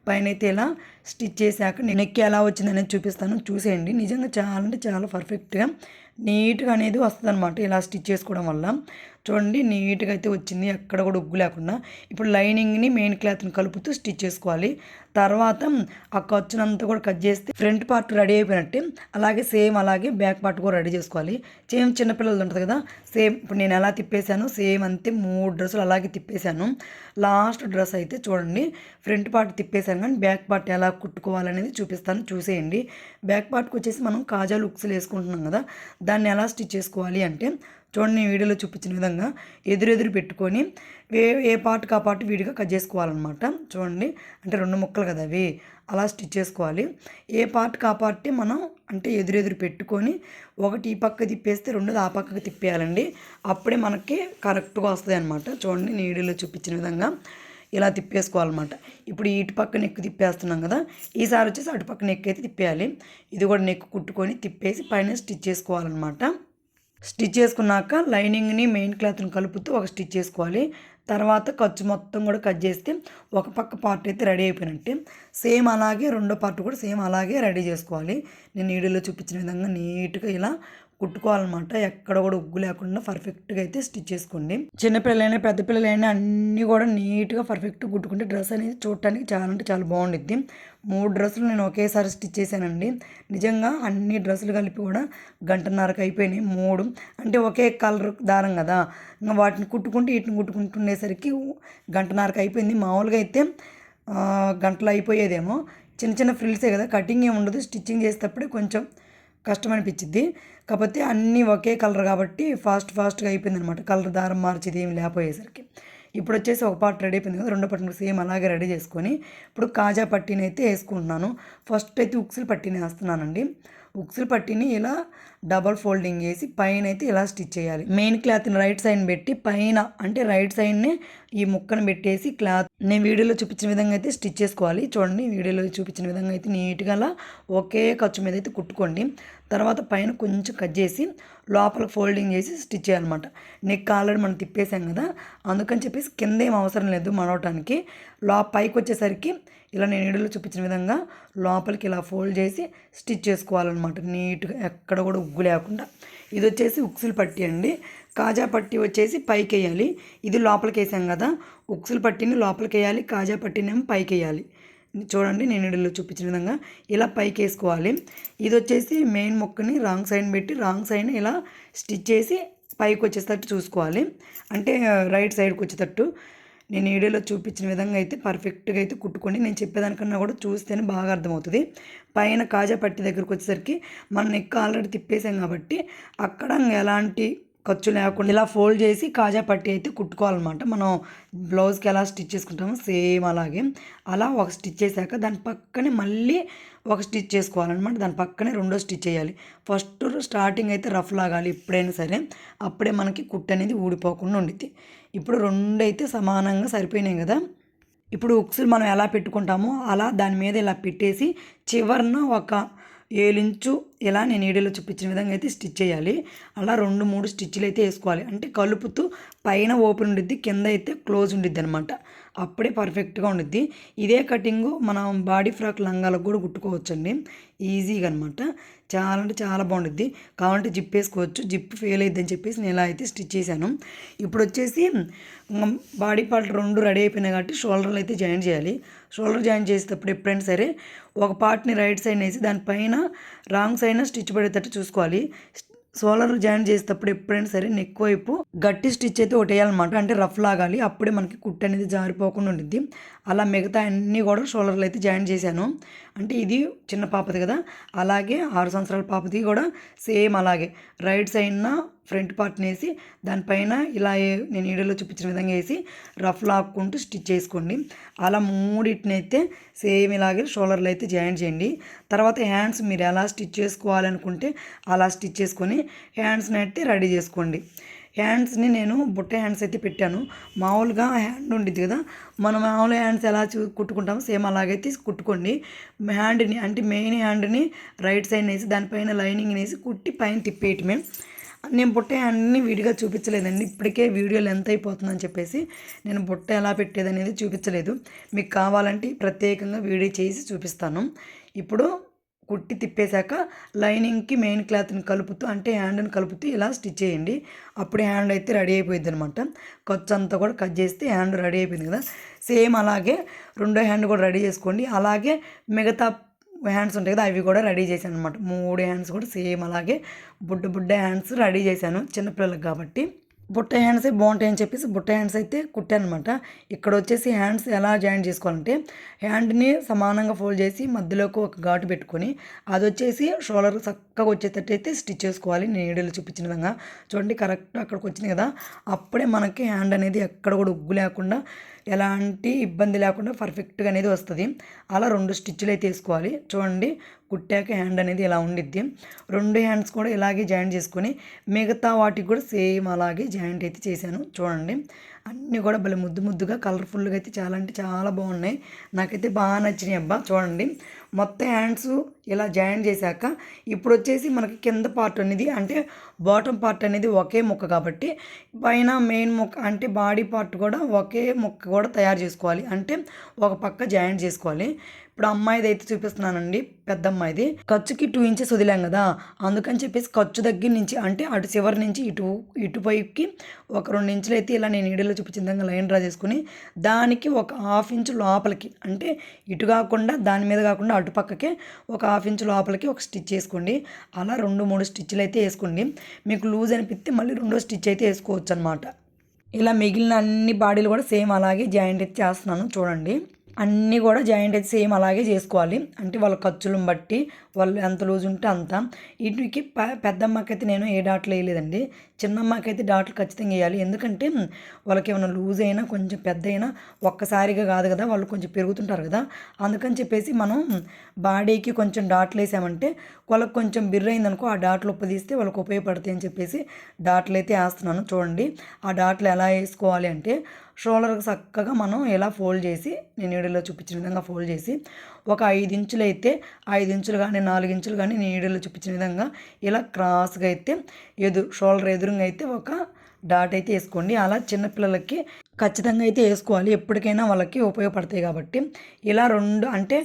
పైన అయితే ఇలా స్టిచ్ చేశాక నెక్ ఎలా వచ్చింది అనేది చూపిస్తాను, చూసేయండి. నిజంగా చాలా అంటే చాలా పర్ఫెక్ట్గా నీట్గా అనేది వస్తుంది అనమాట ఇలా స్టిచ్ చేసుకోవడం వల్ల. చూడండి నీట్గా అయితే వచ్చింది, ఎక్కడ కూడా ఉగ్గు లేకుండా. ఇప్పుడు లైనింగ్ని మెయిన్ క్లాత్ని కలుపుతూ స్టిచ్ చేసుకోవాలి. తర్వాత ఆ ఖర్చునంతా కూడా కట్ చేస్తే ఫ్రంట్ పార్ట్ రెడీ అయిపోయినట్టే, అలాగే బ్యాక్ పార్ట్ కూడా రెడీ చేసుకోవాలి. చిన్నపిల్లలు ఉంటుంది కదా, ఇప్పుడు నేను ఎలా తిప్పేశాను సేమ్ అంతే 3 డ్రెస్సులు అలాగే తిప్పేశాను. లాస్ట్ డ్రెస్ అయితే చూడండి ఫ్రంట్ పార్ట్ తిప్పేశాను, కానీ బ్యాక్ పార్ట్ ఎలా కుట్టుకోవాలనేది చూపిస్తాను, చూసేయండి. బ్యాక్ పార్ట్కి వచ్చేసి మనం కాజాలు ఉక్సులు వేసుకుంటున్నాం కదా, దాన్ని ఎలా స్టిచ్ చేసుకోవాలి అంటే చూడండి వీడియోలో చూపించిన విధంగా ఎదురెదురు పెట్టుకొని ఏ పార్ట్కి ఆ పార్ట్ విడిగా కట్ చేసుకోవాలన్నమాట. చూడండి అంటే 2 ముక్కలు కదా అవి, అలా స్టిచ్ చేసుకోవాలి. ఏ పార్ట్కి ఆ పార్ట్ మనం అంటే ఎదురెదురు పెట్టుకొని ఒకటి ఈ పక్క తిప్పేస్తే 2 ఆ పక్కకి తిప్పేయాలండి. అప్పుడే మనకి కరెక్ట్గా వస్తుంది అనమాట. చూడండి వీడియోలో చూపించిన విధంగా ఇలా తిప్పేసుకోవాలన్నమాట. ఇప్పుడు ఇటు పక్క నెక్ తిప్పేస్తున్నాం కదా, ఈసారి వచ్చేసి అటు పక్క నెక్ అయితే తిప్పేయాలి. ఇది కూడా నెక్ కుట్టుకొని తిప్పేసి పైన స్టిచ్ చేసుకోవాలన్నమాట. స్టిచ్ చేసుకున్నాక లైనింగ్ని మెయిన్ క్లాత్ని కలుపుతూ ఒక స్టిచ్ చేసుకోవాలి. తర్వాత ఖర్చు మొత్తం కూడా కట్ చేస్తే ఒక పక్క పార్ట్ అయితే రెడీ అయిపోయినట్టే. సేమ్ అలాగే రెండో పార్ట్ కూడా సేమ్ అలాగే రెడీ చేసుకోవాలి. నేను వీడియోలో చూపించిన విధంగా నీట్గా ఇలా కుట్టుకోవాలన్నమాట. ఎక్కడ కూడా ఉగ్గు లేకుండా పర్ఫెక్ట్గా అయితే స్టిచ్ చేసుకోండి. చిన్నపిల్లలైనా పెద్ద పిల్లలైనా అన్నీ కూడా నీట్గా పర్ఫెక్ట్గా కుట్టుకుంటే డ్రెస్ అనేది చూడటానికి చాలా అంటే చాలా బాగుండిద్ది. 3 డ్రెస్సులు నేను ఒకేసారి స్టిచ్ చేశానండి. నిజంగా అన్ని డ్రెస్సులు కలిపి కూడా 1:30కి అయిపోయినాయి. 3 అంటే ఒకే కలర్ దారం కదా, ఇంకా వాటిని కుట్టుకుంటూ వీటిని కుట్టుకుంటుండేసరికి 1:30కి అయిపోయింది. మామూలుగా అయితే గంటలో అయిపోయేదేమో. చిన్న చిన్న ఫ్రిల్సే కదా, కటింగ్ ఏమి ఉండదు. స్టిచ్చింగ్ చేసేటప్పుడే కొంచెం కష్టం అనిపించింది. కాకపోతే అన్నీ ఒకే కలర్ కాబట్టి ఫాస్ట్గా అయిపోయింది అనమాట. కలర్ దారం మార్చేది ఏమి లేకపోయేసరికి. ఇప్పుడు వచ్చేసి ఒక పార్ట్ రెడీ అయిపోయింది కదా, రెండో పార్ట్ సేమ్ అలాగే రెడీ చేసుకొని ఇప్పుడు కాజా పట్టీని అయితే వేసుకుంటున్నాను. ఫస్ట్ అయితే ఉక్సులు పట్టీని వేస్తున్నానండి. ఉక్సులు పట్టీని ఇలా డబల్ ఫోల్డింగ్ వేసి పైన అయితే ఇలా స్టిచ్ చేయాలి. మెయిన్ క్లాత్ని రైట్ సైడ్ పెట్టి పైన అంటే రైట్ సైడ్ని ఈ ముక్కను పెట్టేసి క్లాత్ నేను వీడియోలో చూపించిన విధంగా అయితే స్టిచ్ చేసుకోవాలి. చూడండి వీడియోలో చూపించిన విధంగా అయితే నీట్గా అలా ఒకే ఖర్చు మీద అయితే కుట్టుకోండి. తర్వాత పైన కొంచెం కట్ చేసి లోపల ఫోల్డింగ్ చేసి స్టిచ్ చేయాలన్నమాట. నెక్ ఆల్రెడీ మనం తిప్పేసాం కదా, అందుకని చెప్పేసి కింద ఏం అవసరం లేదు మడవటానికి. పైకి వచ్చేసరికి ఇలా నేను వీడియోలో చూపించిన విధంగా లోపలికి ఇలా ఫోల్డ్ చేసి స్టిచ్ చేసుకోవాలన్నమాట నీట్గా, ఎక్కడ కూడా ఉగ్గు లేకుండా. ఇది వచ్చేసి ఉక్సులు పట్టీ అండి. కాజా పట్టీ వచ్చేసి పైకి వేయాలి. ఇది లోపలికి వేసాం కదా, ఉక్సులు పట్టీని లోపలికి వేయాలి, కాజా పట్టీని ఏమో పైకి వేయాలి. చూడండి నేను వీడియోలో చూపించిన విధంగా ఇలా పైకి వేసుకోవాలి. ఇది వచ్చేసి మెయిన్ ముక్కని రాంగ్ సైడ్ పెట్టి రాంగ్ సైడ్ ఇలా స్టిచ్ చేసి పైకి వచ్చేటట్టు చూసుకోవాలి. అంటే రైట్ సైడ్కి వచ్చేటట్టు నేను వీడియోలో చూపించిన విధంగా అయితే పర్ఫెక్ట్గా అయితే కుట్టుకోండి. నేను చెప్పేదానికన్నా కూడా చూస్తేనే బాగా అర్థమవుతుంది. పైన కాజా పట్టి దగ్గరకు వచ్చేసరికి మనం నెక్ ఆల్రెడీ తిప్పేసాం కాబట్టి అక్కడ ఎలాంటి ఖర్చు లేకుండా ఇలా ఫోల్డ్ చేసి కాజా పట్టి అయితే కుట్టుకోవాలన్నమాట. మనం బ్లౌజ్కి ఎలా స్టిచ్ చేసుకుంటామో సేమ్ అలాగే అలా ఒక స్టిచ్ చేశాక దాని పక్కనే మళ్ళీ ఒక స్టిచ్ చేసుకోవాలన్నమాట. దాని పక్కనే రెండో స్టిచ్ చేయాలి. ఫస్ట్ స్టార్టింగ్ అయితే రఫ్ లాగాలి ఎప్పుడైనా సరే, అప్పుడే మనకి కుట్టు అనేది ఊడిపోకుండా ఉండిద్ది. ఇప్పుడు రెండు అయితే సమానంగా సరిపోయినాయి కదా. ఇప్పుడు ఉక్సులు మనం ఎలా పెట్టుకుంటామో అలా దాని మీద ఇలా పెట్టేసి చివరన ఒక 7 ఇంచు ఇలా నేను వీడియోలో చూపించిన విధంగా అయితే స్టిచ్ చేయాలి. అలా 2-3 స్టిచ్లు అయితే వేసుకోవాలి. అంటే కలుపుతూ పైన ఓపెన్ ఉండిద్ది, కింద అయితే క్లోజ్ ఉండిద్ది అనమాట. అప్పుడే పర్ఫెక్ట్గా ఉండిద్ది. ఇదే కటింగు మనం బాడీ ఫ్రాక్ లంగాలకు కూడా కుట్టుకోవచ్చండి ఈజీగా అనమాట. చాలా అంటే చాలా బాగుండిద్ది. కావాలంటే జిప్ వేసుకోవచ్చు. జిప్ ఫెయిల్ అయిద్దని చెప్పేసి నేను ఇలా అయితే స్టిచ్ చేశాను. ఇప్పుడు వచ్చేసి బాడీ పార్ట్ 2 రెడీ అయిపోయినాయి కాబట్టి షోల్డర్లు అయితే జాయిన్ చేయాలి. షోల్డర్ జాయిన్ చేసేటప్పుడు ఎప్పుడైనా సరే ఒక పార్ట్ని రైట్ సైడ్ వేసి దానిపైన రాంగ్ సైడ్ స్టిచ్ పడేటట్టు చూసుకోవాలి. షోల్డర్ జాయిన్ చేసేటప్పుడు ఎప్పుడైనా సరే నెక్ వైపు గట్టి స్టిచ్ అయితే ఒకటి వేయాలన్నమాట. అంటే రఫ్ లాగాలి, అప్పుడే మనకి కుట్టు అనేది జారిపోకుండా ఉండిద్ది. అలా మిగతా అన్నీ కూడా షోల్డర్లు అయితే జాయిన్ చేశాను. అంటే ఇది చిన్న పాపది కదా, అలాగే 6 సంవత్సరాల పాపది కూడా సేమ్ అలాగే రైట్ సైడ్న ఫ్రంట్ పార్ట్ని వేసి దానిపైన ఇలా నేను వీడియోలో చూపించిన విధంగా వేసి రఫ్ లాక్కుంటూ స్టిచ్ చేసుకోండి. అలా మూడింటినైతే సేమ్ ఇలాగే షోల్డర్లు అయితే జాయిన్ చేయండి. తర్వాత హ్యాండ్స్ మీరు ఎలా స్టిచ్ చేసుకోవాలనుకుంటే అలా స్టిచ్ చేసుకొని హ్యాండ్స్ని అయితే రెడీ చేసుకోండి. హ్యాండ్స్ని నేను బుట్ట హ్యాండ్స్ అయితే పెట్టాను. మామూలుగా హ్యాండ్ ఉండిద్ది కదా, మనం మామూలు హ్యాండ్స్ ఎలా కుట్టుకుంటామో సేమ్ అలాగైతే కుట్టుకోండి. హ్యాండ్ని అంటే మెయిన్ హ్యాండ్ని రైట్ సైడ్ వేసి దానిపైన లైనింగ్ వేసి కుట్టి పైన తిప్పేయటమే. నేను బుట్ట హ్యాండ్ని విడిగా చూపించలేదండి. ఇప్పటికే వీడియో లెంత్ అయిపోతుందని చెప్పేసి నేను బుట్ట ఎలా పెట్టేది అనేది చూపించలేదు. మీకు కావాలంటే ప్రత్యేకంగా వీడియో చేసి చూపిస్తాను. ఇప్పుడు కుట్టి తిప్పేశాక లైనింగ్కి మెయిన్ క్లాత్ని కలుపుతూ అంటే హ్యాండ్ని కలుపుతూ ఇలా స్టిచ్ చేయండి. అప్పుడు హ్యాండ్ అయితే రెడీ అయిపోయింది అనమాట. ఖర్చు అంతా కూడా కట్ చేస్తే హ్యాండ్ రెడీ అయిపోయింది కదా. సేమ్ అలాగే రెండో హ్యాండ్ కూడా రెడీ చేసుకోండి. అలాగే మిగతా హ్యాండ్స్ ఉంటాయి కదా అవి కూడా రెడీ చేశాను అనమాట. 3 హ్యాండ్స్ కూడా సేమ్ అలాగే బుడ్డ హ్యాండ్స్ రెడీ చేశాను చిన్నపిల్లలకు కాబట్టి. బుట్ట హ్యాండ్సే బాగుంటాయని చెప్పేసి బుట్ట హ్యాండ్స్ అయితే కుట్టాను అనమాట. ఇక్కడ వచ్చేసి హ్యాండ్స్ ఎలా జాయిన్ చేసుకోవాలంటే హ్యాండ్ని సమానంగా ఫోల్డ్ చేసి మధ్యలోకి ఒక ఘాటు పెట్టుకొని అది వచ్చేసి షోల్డర్ చక్కగా వచ్చేటట్టు అయితే స్టిచ్ చేసుకోవాలి. నేను వీడియోలో చూపించిన విధంగా చూడండి, కరెక్ట్ అక్కడికి వచ్చింది కదా. అప్పుడే మనకి హ్యాండ్ అనేది ఎక్కడ కూడా ఉగ్గు లేకుండా ఎలాంటి ఇబ్బంది లేకుండా పర్ఫెక్ట్గా అనేది వస్తుంది. అలా 2 స్టిచ్లు అయితే వేసుకోవాలి. చూడండి కుట్టాక హ్యాండ్ అనేది ఇలా ఉండిద్ది. 2 హ్యాండ్స్ కూడా ఇలాగే జాయింట్ చేసుకొని మిగతా వాటికి కూడా సేమ్ అలాగే జాయింట్ అయితే చేశాను. చూడండి అన్నీ కూడా భలే ముద్దుగా కలర్ఫుల్గా అయితే చాలా అంటే చాలా బాగున్నాయి. నాకైతే బాగా నచ్చినాయి అబ్బా. చూడండి మొత్తం హ్యాండ్స్ ఇలా జాయిన్ చేశాక ఇప్పుడు వచ్చేసి మనకి కింద పార్ట్ అనేది అంటే బాటమ్ పార్ట్ అనేది ఒకే ముక్క కాబట్టి పైన మెయిన్ ముక్క అంటే బాడీ పార్ట్ కూడా ఒకే ముక్క కూడా తయారు చేసుకోవాలి. అంటే ఒక పక్క జాయిన్ చేసుకోవాలి. ఇప్పుడు అమ్మాయిది అయితే చూపిస్తున్నానండి, పెద్ద అమ్మాయిది. ఖర్చుకి 2 ఇంచెస్ వదిలాం కదా, అందుకని చెప్పేసి ఖర్చు దగ్గర నుంచి అంటే అటు చివరి నుంచి ఇటు పైకి ఒక 2 ఇంచులు అయితే ఇలా నేను వీడియోలో చూపించిన విధంగా లైన్ డ్రా చేసుకుని దానికి ఒక 1/2 ఇంచు లోపలికి అంటే ఇటు కాకుండా దాని మీద కాకుండా అటు పక్కకే ఒక 1/2 ఇంచు లోపలికి ఒక స్టిచ్ వేసుకోండి. అలా 2-3 స్టిచ్లు అయితే వేసుకోండి. మీకు లూజ్ అనిపిస్తే మళ్ళీ రెండో స్టిచ్ అయితే వేసుకోవచ్చు అనమాట. ఇలా మిగిలిన అన్ని బాడీలు కూడా సేమ్ అలాగే జాయింట్ అయితే చేస్తున్నాను. చూడండి అన్నీ కూడా జాయింట్ అయితే సేమ్ అలాగే చేసుకోవాలి. అంటే వాళ్ళ ఖర్చులను బట్టి వాళ్ళు ఎంత లూజ్ ఉంటే అంత. వీటికి పెద్దమ్మకైతే నేను ఏ డాట్లు వేయలేదండి. చిన్నమ్మకైతే డాట్లు ఖచ్చితంగా వేయాలి. ఎందుకంటే వాళ్ళకి ఏమైనా లూజ్ అయినా కొంచెం పెద్ద అయినా ఒక్కసారిగా కాదు కదా, వాళ్ళు కొంచెం పెరుగుతుంటారు కదా. అందుకని చెప్పేసి మనం బాడీకి కొంచెం డాట్లు వేసామంటే వాళ్ళకి కొంచెం బిర్ర అయిందనుకో ఆ డాట్లు ఉప్పదీస్తే వాళ్ళకి ఉపయోగపడతాయి అని చెప్పేసి డాట్లు అయితే వేస్తున్నాను. చూడండి ఆ డాట్లు ఎలా వేసుకోవాలి అంటే షోల్డర్కి చక్కగా మనం ఇలా ఫోల్డ్ చేసి నేను వీడియోలో చూపించిన విధంగా ఫోల్డ్ చేసి ఒక 5 ఇంచులు అయితే 5 ఇంచులు కానీ 4 ఇంచులు కానీ నేను వీడియోలో చూపించిన విధంగా ఇలా క్రాస్గా అయితే షోల్డర్ ఎదురుగా అయితే ఒక డాట్ అయితే వేసుకోండి. అలా చిన్నపిల్లలకి ఖచ్చితంగా అయితే వేసుకోవాలి, ఎప్పటికైనా వాళ్ళకి ఉపయోగపడతాయి కాబట్టి. ఇలా 2 అంటే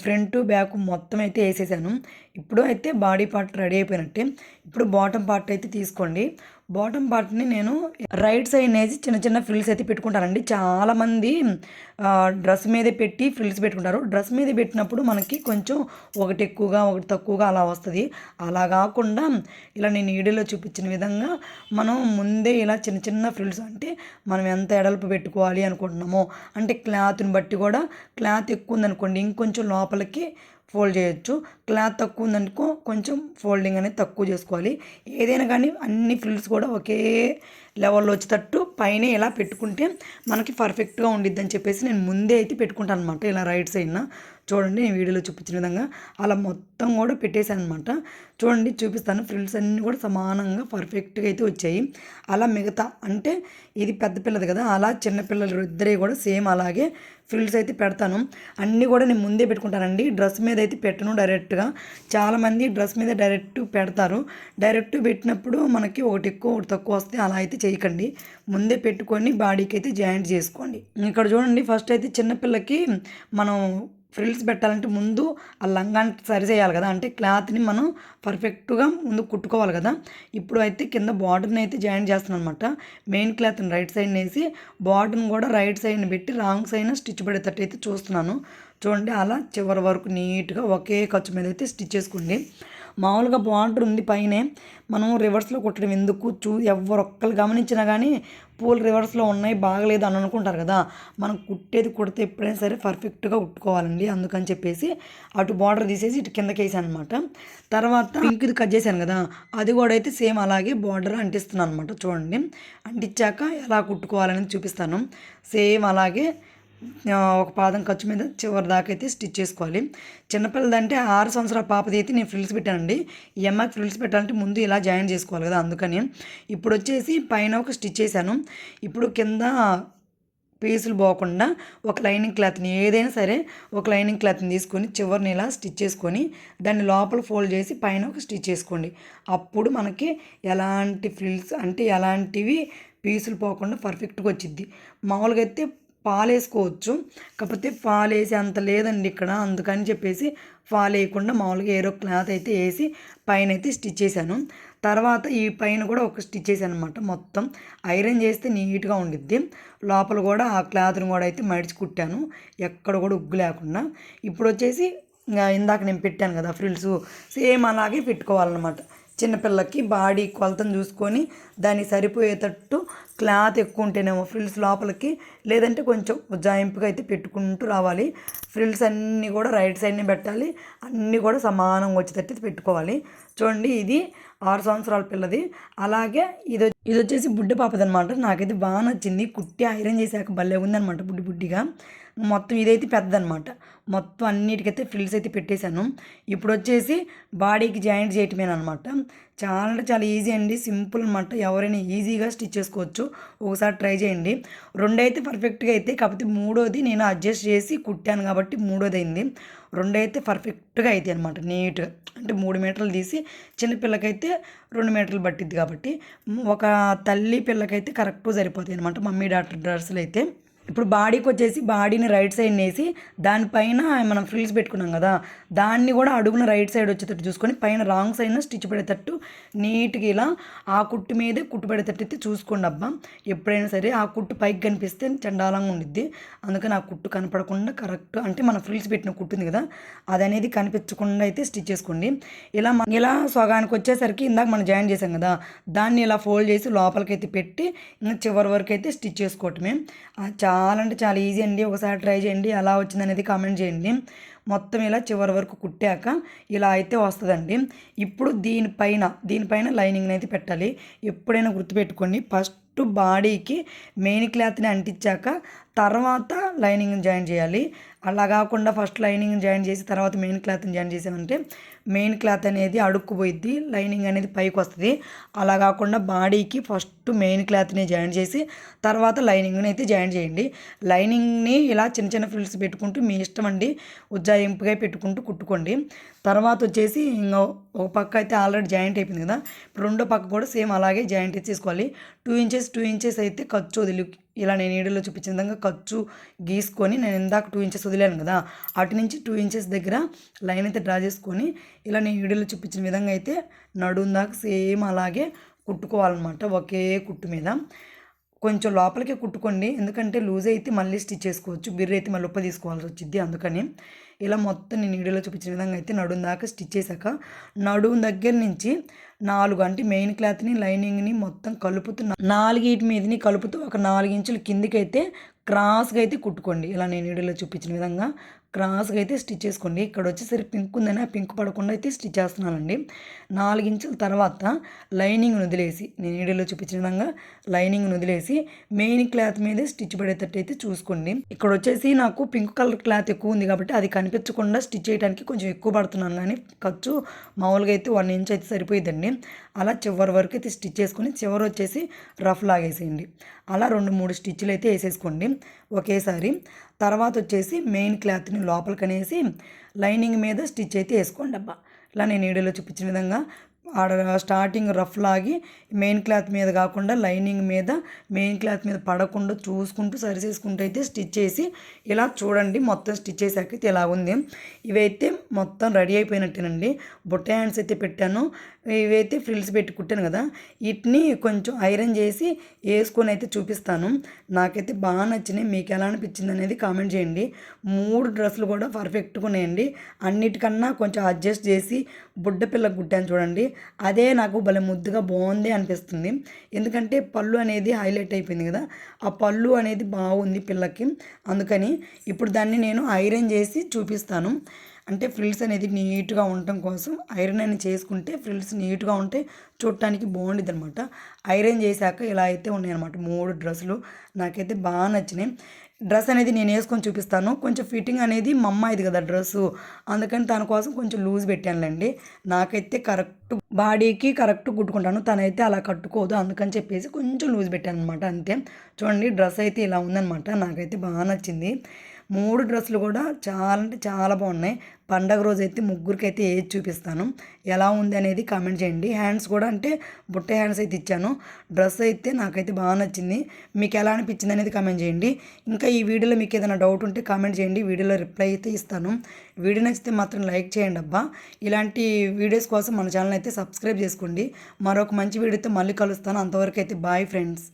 ఫ్రంట్ బ్యాక్ మొత్తం అయితే వేసేసాను. ఇప్పుడు అయితే బాడీ పార్ట్ రెడీ అయిపోయినట్టే. ఇప్పుడు బాటమ్ పార్ట్ అయితే తీసుకోండి. బాటమ్ పార్ట్ని నేను రైట్ సైడ్ వేసి చిన్న చిన్న ఫ్రిల్స్ అయితే పెట్టుకుంటానండి. చాలామంది డ్రెస్ మీదే పెట్టి ఫ్రిల్స్ పెట్టుకుంటారు. డ్రెస్ మీద పెట్టినప్పుడు మనకి కొంచెం ఒకటి ఎక్కువగా ఒకటి తక్కువగా అలా వస్తుంది. అలా కాకుండా ఇలా నేను వీడియోలో చూపించిన విధంగా మనం ముందే ఇలా చిన్న చిన్న ఫ్రిల్స్, అంటే మనం ఎంత ఎడల్పు పెట్టుకోవాలి అనుకుంటున్నామో, అంటే క్లాత్ని బట్టి కూడా క్లాత్ ఎక్కువ ఉందనుకోండి ఇంకొంచెం లోపలికి ఫోల్డ్ చేయొచ్చు, క్లాత్ తక్కువ ఉందనుకో కొంచెం ఫోల్డింగ్ అనేది తక్కువ చేసుకోవాలి. ఏదైనా కానీ అన్ని ఫ్రిల్స్ కూడా ఒకే లెవెల్లో వచ్చేటట్టు పైన ఇలా పెట్టుకుంటే మనకి పర్ఫెక్ట్గా ఉండిద్ది అని చెప్పేసి నేను ముందే అయితే పెట్టుకుంటాను అనమాట. ఇలా రైట్ సైడ్న చూడండి, నేను వీడియోలో చూపించిన విధంగా అలా మొత్తం కూడా పెట్టేశాను అనమాట. చూడండి చూపిస్తాను, ఫ్రిల్స్ అన్నీ కూడా సమానంగా పర్ఫెక్ట్గా అయితే వచ్చాయి. అలా మిగతా అంటే ఇది పెద్ద పిల్లది కదా, అలా చిన్నపిల్లలు ఇద్దరే కూడా సేమ్ అలాగే ఫ్రిల్స్ అయితే పెడతాను. అన్నీ కూడా నేను ముందే పెట్టుకుంటానండి, డ్రెస్ మీద అయితే పెట్టను డైరెక్ట్గా. చాలామంది డ్రెస్ మీద డైరెక్ట్ పెడతారు. డైరెక్ట్ పెట్టినప్పుడు మనకి ఒకటి ఎక్కువ ఒకటి తక్కువ వస్తే అలా అయితే చేయకండి. ముందే పెట్టుకొని బాడీకి అయితే జాయింట్ చేసుకోండి. ఇక్కడ చూడండి, ఫస్ట్ అయితే చిన్నపిల్లకి మనం ఫ్రిల్స్ పెట్టాలంటే ముందు ఆ లంగాన్ని సరి చేయాలి కదా, అంటే క్లాత్ని మనం పర్ఫెక్ట్గా ముందు కుట్టుకోవాలి కదా. ఇప్పుడు అయితే కింద బార్డర్ని అయితే జాయిన్ చేస్తున్నాను అనమాట. మెయిన్ క్లాత్ని రైట్ సైడ్ వేసి బార్డర్ని కూడా రైట్ సైడ్ని పెట్టి రాంగ్ సైడ్న స్టిచ్ పడేటట్టు అయితే చూస్తున్నాను. చూడండి అలా చివరి వరకు నీట్గా ఒకే ఖర్చు మీద అయితే స్టిచ్ చేసుకోండి. మామూలుగా బార్డర్ ఉంది పైనే, మనం రివర్స్లో కుట్టడం ఎందుకు, ఎవరొక్కరు గమనించినా కానీ పూలు రివర్స్లో ఉన్నాయి బాగలేదు అని అనుకుంటారు కదా. మనం కుట్టేది కుడితే ఎప్పుడైనా సరే పర్ఫెక్ట్గా కుట్టుకోవాలండి. అందుకని చెప్పేసి అటు బార్డర్ తీసేసి ఇటు కిందకి వేసాను అనమాట. తర్వాత పింక్ది కట్ చేశాను కదా, అది కూడా అయితే సేమ్ అలాగే బార్డర్ అంటిస్తున్నాను అనమాట. చూడండి, అంటించాక ఎలా కుట్టుకోవాలని చూపిస్తాను. సేమ్ అలాగే ఒక పాదం ఖర్చు మీద చివరి దాకా అయితే స్టిచ్ చేసుకోవాలి. చిన్నపిల్లదంటే 6 సంవత్సరాల పాపది అయితే నేను ఫ్రిల్స్ పెట్టానండి. ఈ అమ్మాయికి ఫ్రిల్స్ పెట్టాలంటే ముందు ఇలా జాయిన్ చేసుకోవాలి కదా, అందుకని. ఇప్పుడు వచ్చేసి పైన ఒక స్టిచ్ చేశాను. ఇప్పుడు కింద పీసులు పోకుండా ఒక లైనింగ్ క్లాత్ని, ఏదైనా సరే ఒక లైనింగ్ క్లాత్ని తీసుకొని చివరిని ఇలా స్టిచ్ చేసుకొని దాన్ని లోపల ఫోల్డ్ చేసి పైన ఒక స్టిచ్ చేసుకోండి. అప్పుడు మనకి ఎలాంటి ఫ్రిల్స్ అంటే ఎలాంటివి పీసులు పోకుండా పర్ఫెక్ట్గా వచ్చిద్ది. మామూలుగా అయితే పాలు వేసుకోవచ్చు, కాకపోతే పాలు వేసి అంత లేదండి ఇక్కడ, అందుకని చెప్పేసి పాలు వేయకుండా మామూలుగా ఏరో క్లాత్ అయితే వేసి పైన అయితే స్టిచ్ చేశాను. తర్వాత ఈ పైన కూడా ఒక స్టిచ్ చేశాను అనమాట. మొత్తం ఐరన్ చేస్తే నీట్గా ఉండిద్ది. లోపల కూడా ఆ క్లాత్ని కూడా అయితే మడిచి కుట్టాను, ఎక్కడ కూడా ఉగ్గు లేకుండా. ఇప్పుడు వచ్చేసి ఇందాక నేను పెట్టాను కదా ఫ్రిల్స్, సేమ్ అలాగే పెట్టుకోవాలన్నమాట. చిన్నపిల్లకి బాడీ కొలతను చూసుకొని దానికి సరిపోయేటట్టు క్లాత్ ఎక్కువ ఉంటేనేమో ఫ్రిల్స్ లోపలికి, లేదంటే కొంచెం ఉజ్జాయింపుగా అయితే పెట్టుకుంటూ రావాలి. ఫ్రిల్స్ అన్నీ కూడా రైట్ సైడ్ని పెట్టాలి, అన్నీ కూడా సమానంగా వచ్చేటట్టు పెట్టుకోవాలి. చూడండి, ఇది 6 సంవత్సరాల పిల్లది. అలాగే ఇది వచ్చేసి బుడ్డ పాపది అనమాట. నాకైతే బాగా నచ్చింది, కుట్టి ఐరన్ చేశాక భలే ఉందనమాట, బుడ్డిగా. మొత్తం ఇదైతే పెద్దదనమాట. మొత్తం అన్నిటికైతే ఫ్రిల్స్ అయితే పెట్టేశాను. ఇప్పుడు వచ్చేసి బాడీకి జాయింట్ చేయటమేనమాట. చాలా అంటే చాలా ఈజీ అండి, సింపుల్ అనమాట. ఎవరైనా ఈజీగా స్టిచ్ చేసుకోవచ్చు, ఒకసారి ట్రై చేయండి. 2 అయితే పర్ఫెక్ట్గా అయితే, కాకపోతే 3వది నేను అడ్జస్ట్ చేసి కుట్టాను కాబట్టి 3వది అయింది. 2 అయితే పర్ఫెక్ట్గా అయితే అనమాట, నీట్గా. అంటే 3 మీటర్లు తీసి చిన్నపిల్లకైతే 2 మీటర్లు పట్టిద్ది కాబట్టి ఒక తల్లి పిల్లకైతే కరెక్ట్గా సరిపోతాయి అనమాట మమ్మీ డాక్టర్ డ్రెస్సులు అయితే. ఇప్పుడు బాడీకి వచ్చేసి బాడీని రైట్ సైడ్ వేసి దానిపైన మనం ఫ్రిల్స్ పెట్టుకున్నాం కదా, దాన్ని కూడా అడుగున రైట్ సైడ్ వచ్చేటట్టు చూసుకొని పైన రాంగ్ సైడ్న స్టిచ్ పడేటట్టు నీట్గా ఇలా ఆ కుట్టు మీదే కుట్టు పడేటట్టు అయితే చూసుకోండి అబ్బా. ఎప్పుడైనా సరే ఆ కుట్టు పైకి కనిపిస్తే చండాలంగా ఉండిద్ది, అందుకని ఆ కుట్టు కనపడకుండా కరెక్ట్ అంటే మన ఫ్రిల్స్ పెట్టిన కుట్టు ఉంది కదా, అది అనేది కనిపించకుండా అయితే స్టిచ్ చేసుకోండి. ఇలా సగానికి వచ్చేసరికి ఇందాక మనం జాయిన్ చేసాం కదా, దాన్ని ఇలా ఫోల్డ్ చేసి లోపలికైతే పెట్టి చివరి వరకు అయితే స్టిచ్ చేసుకోవటమే. చాలా అంటే చాలా ఈజీ అండి, ఒకసారి ట్రై చేయండి. ఎలా వచ్చిందనేది కామెంట్ చేయండి. మొత్తం ఇలా చివరి వరకు కుట్టాక ఇలా అయితే వస్తుందండి. ఇప్పుడు దీనిపైన లైనింగ్ని అయితే పెట్టాలి. ఎప్పుడైనా గుర్తుపెట్టుకోండి, ఫస్ట్ బాడీకి మెయిన్ క్లాత్ని అంటించాక తర్వాత లైనింగ్ని జాయిన్ చేయాలి. అలా కాకుండా ఫస్ట్ లైనింగ్ని జాయిన్ చేసి తర్వాత మెయిన్ క్లాత్ని జాయిన్ చేసామంటే మెయిన్ క్లాత్ అనేది అడుక్కుపోయిద్ది, లైనింగ్ అనేది పైకి వస్తుంది. అలా కాకుండా బాడీకి ఫస్ట్ మెయిన్ క్లాత్ని జాయిన్ చేసి తర్వాత లైనింగ్ని అయితే జాయిన్ చేయండి. లైనింగ్ని ఇలా చిన్న చిన్న ఫ్రిల్స్ పెట్టుకుంటూ మీ ఇష్టం అండి, ఉజ్జాయింపుగా పెట్టుకుంటూ కుట్టుకోండి. తర్వాత వచ్చేసి ఇంకా ఒక పక్క అయితే ఆల్రెడీ జాయింట్ అయిపోయింది కదా, ఇప్పుడు రెండో పక్క కూడా సేమ్ అలాగే జాయింట్ అయితే చేసుకోవాలి. 2 ఇంచెస్ అయితే ఖర్చు వదిలి, ఇలా నేను వీడియోలో చూపించిన విధంగా ఖర్చు గీసుకొని, నేను ఇందాక 2 ఇంచెస్ వదిలేను కదా, అటు నుంచి 2 ఇంచెస్ దగ్గర లైన్ అయితే డ్రా చేసుకొని ఇలా నేను వీడియోలో చూపించిన విధంగా అయితే నడుం దాకా సేమ్ అలాగే కుట్టుకోవాలన్నమాట. ఒకే కుట్టు మీద కొంచెం లోపలికే కుట్టుకోండి, ఎందుకంటే లూజ్ అయితే మళ్ళీ స్టిచ్ చేసుకోవచ్చు, బిర్ర అయితే మళ్ళీ ఉప్ప తీసుకోవాల్సి వచ్చింది. అందుకని ఇలా మొత్తం నేను వీడియోలో చూపించిన విధంగా అయితే నడుం దాకా స్టిచ్ చేశాక నడుం దగ్గర నుంచి 4 అంటే మెయిన్ క్లాత్ని లైనింగ్ని మొత్తం కలుపుతూ 4 మీదని కలుపుతూ ఒక 4 ఇంచులు కిందికైతే క్రాస్గా అయితే కుట్టుకోండి. ఇలా నేను వీడియోలో చూపించిన విధంగా క్రాస్గా అయితే స్టిచ్ చేసుకోండి. ఇక్కడ వచ్చేసరికి పింక్ ఉందని ఆ పింక్ పడకుండా అయితే స్టిచ్ చేస్తున్నానండి. 4 ఇంచుల తర్వాత లైనింగ్ వదిలేసి, నేను వీడియోలో చూపించిన విధంగా లైనింగ్ వదిలేసి మెయిన్ క్లాత్ మీదే స్టిచ్ పడేటట్టు అయితే చూసుకోండి. ఇక్కడ వచ్చేసి నాకు పింక్ కలర్ క్లాత్ ఎక్కువ ఉంది కాబట్టి అది కనిపించకుండా స్టిచ్ చేయడానికి కొంచెం ఎక్కువ పడుతున్నాను, కానీ ఖర్చు మామూలుగా అయితే 1 ఇంచ్ అయితే సరిపోయిద్దండి. అలా చివరి వరకు అయితే స్టిచ్ చేసుకొని చివరి వచ్చేసి రఫ్ లాగేసేయండి. అలా 2-3 స్టిచ్లు అయితే వేసేసుకోండి ఒకేసారి. తర్వాత వచ్చేసి మెయిన్ క్లాత్ని లోపలికి అనేసి లైనింగ్ మీద స్టిచ్ అయితే వేసుకోండి అబ్బా. ఇలా నేను వీడియోలో చూపించిన విధంగా ఆడ స్టార్టింగ్ రఫ్ లాగి మెయిన్ క్లాత్ మీద కాకుండా లైనింగ్ మీద, మెయిన్ క్లాత్ మీద పడకుండా చూసుకుంటూ సరి చేసుకుంటూ అయితే స్టిచ్ చేసి ఇలా చూడండి. మొత్తం స్టిచ్ చేసాక అయితే ఇలా ఉంది. ఇవైతే మొత్తం రెడీ అయిపోయినట్టేనండి. బుట్ట హ్యాండ్స్ అయితే పెట్టాను, ఇవైతే ఫ్రిల్స్ పెట్టి కుట్టాను కదా, వీటిని కొంచెం ఐరన్ చేసి వేసుకొని అయితే చూపిస్తాను. నాకైతే బాగా నచ్చినాయి, మీకు ఎలా అనిపించింది అనేది కామెంట్ చేయండి. 3 డ్రెస్సులు కూడా పర్ఫెక్ట్గా ఉన్నాయండి. అన్నిటికన్నా కొంచెం అడ్జస్ట్ చేసి బుడ్డ పిల్లకు కుట్టాను చూడండి, అదే నాకు భలే ముద్దుగా బాగుంది అనిపిస్తుంది. ఎందుకంటే పళ్ళు అనేది హైలైట్ అయిపోయింది కదా, ఆ పళ్ళు అనేది బాగుంది పిల్లకి. అందుకని ఇప్పుడు దాన్ని నేను ఐరన్ చేసి చూపిస్తాను. అంటే ఫ్రిల్స్ అనేది నీట్గా ఉండటం కోసం ఐరన్ అని చేసుకుంటే ఫ్రిల్స్ నీట్గా ఉంటే చూడటానికి బాగుండిద్ది అనమాట. ఐరన్ చేశాక ఇలా అయితే ఉన్నాయన్నమాట 3 డ్రెస్సులు. నాకైతే బాగా నచ్చినాయి. డ్రెస్ అనేది నేను వేసుకొని చూపిస్తాను. కొంచెం ఫిట్టింగ్ అనేది మా అమ్మాయిది కదా డ్రెస్సు, అందుకని తన కోసం కొంచెం లూజ్ పెట్టానులేండి. నాకైతే కరెక్ట్ బాడీకి కరెక్ట్ కుట్టుకుంటాను, తనైతే అలా కట్టుకోదు, అందుకని చెప్పేసి కొంచెం లూజ్ పెట్టాను అనమాట, అంతే. చూడండి డ్రెస్ అయితే ఇలా ఉందనమాట. నాకైతే బాగా నచ్చింది. 3 డ్రెస్సులు కూడా చాలా అంటే చాలా బాగున్నాయి. పండగ రోజు అయితే ముగ్గురికి అయితే ఏది చూపిస్తాను, ఎలా ఉంది అనేది కామెంట్ చేయండి. హ్యాండ్స్ కూడా అంటే బుట్ట హ్యాండ్స్ అయితే ఇచ్చాను. డ్రెస్ అయితే నాకైతే బాగా నచ్చింది. మీకు ఎలా అనిపించింది అనేది కామెంట్ చేయండి. ఇంకా ఈ వీడియోలో మీకు ఏదైనా డౌట్ ఉంటే కామెంట్ చేయండి, వీడియోలో రిప్లై అయితే ఇస్తాను. వీడియో నచ్చితే మాత్రం లైక్ చేయండి అబ్బా. ఇలాంటి వీడియోస్ కోసం మన ఛానల్ అయితే సబ్స్క్రైబ్ చేసుకోండి. మరొక మంచి వీడియోతో మళ్ళీ కలుస్తాను. అంతవరకు అయితే బాయ్ ఫ్రెండ్స్.